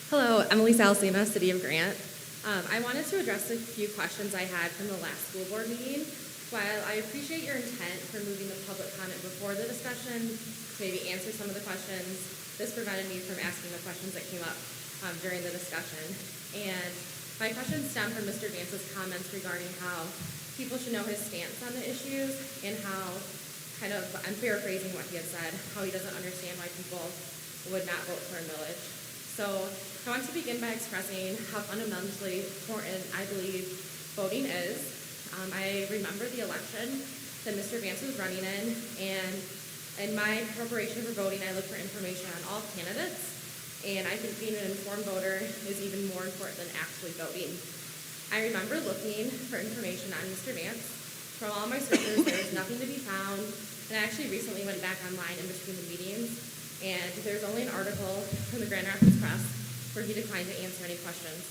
Hello, Emily Salasima, City of Grant. I wanted to address a few questions I had from the last school board meeting. While I appreciate your intent for moving the public comment before the discussion to maybe answer some of the questions, this prevented me from asking the questions that came up during the discussion. And my questions stem from Mr. Vance's comments regarding how people should know his stance on the issues and how, I'm paraphrasing what he had said, how he doesn't understand why people would not vote for a millage. So I want to begin by expressing how fundamentally important I believe voting is. I remember the election that Mr. Vance was running in, and in my preparation for voting, I looked for information on all candidates, and I think being an informed voter is even more important than actually voting. I remember looking for information on Mr. Vance. From all my searches, there was nothing to be found, and I actually recently went back online in between the meetings, and there's only an article from the Grand Rapids Press where he declined to answer any questions.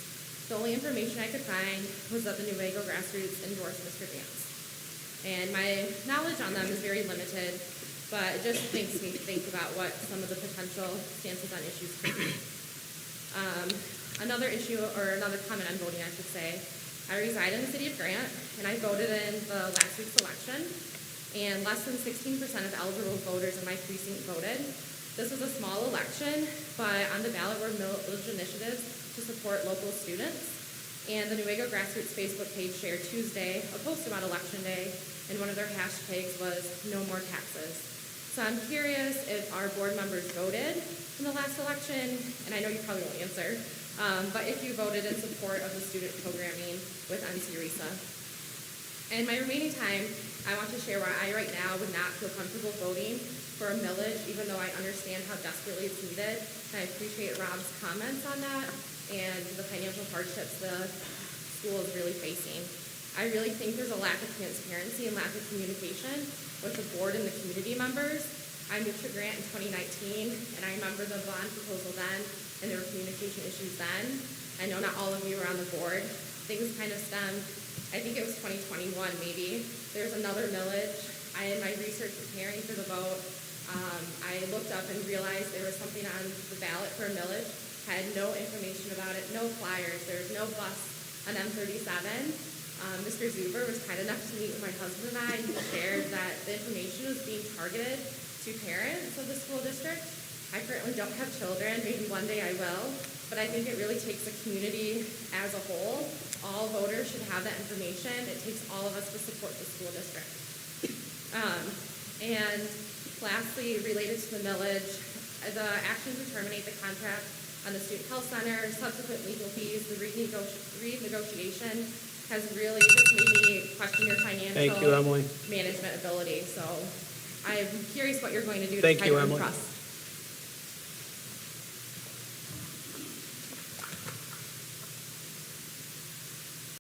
The only information I could find was that the Newaygo grassroots endorsed Mr. Vance. And my knowledge on them is very limited, but it just makes me think about what some of the potential stances on issues could be. Another issue, or another comment on voting, I should say, I reside in the city of Grant, and I voted in the last week's election, and less than 16% of eligible voters in my precinct voted. This was a small election, but on the ballot were millage initiatives to support local students. And the Newaygo Grassroots Facebook page shared Tuesday a post about Election Day, and one of their hashtags was "No More Taxes." So I'm curious if our board members voted in the last election, and I know you probably won't answer, but if you voted in support of the student programming with NC RISA. In my remaining time, I want to share why I right now would not feel comfortable voting for a millage, even though I understand how desperately it's needed. And I appreciate Rob's comments on that and the financial hardships the school is really facing. I really think there's a lack of transparency and lack of communication with the board and the community members. I moved to Grant in 2019, and I remember the bond proposal then, and there were communication issues then. I know not all of you were on the board. Things kind of stemmed, I think it was 2021 maybe. There's another millage. In my research preparing for the vote, I looked up and realized there was something on the ballot for a millage. I had no information about it, no flyers, there was no bus on M37. Mr. Zuber was kind enough to meet with my husband and I, and he shared that the information was being targeted to parents of the school district. I currently don't have children, maybe one day I will, but I think it really takes the community as a whole. All voters should have that information. It takes all of us to support the school district. And lastly, related to the millage, the action to terminate the contract on the student health center, subsequent legal fees, the renegotiation has really just made me question your financial Thank you, Emily. management ability. So I'm curious what you're going to do Thank to try you, to Emily. impress.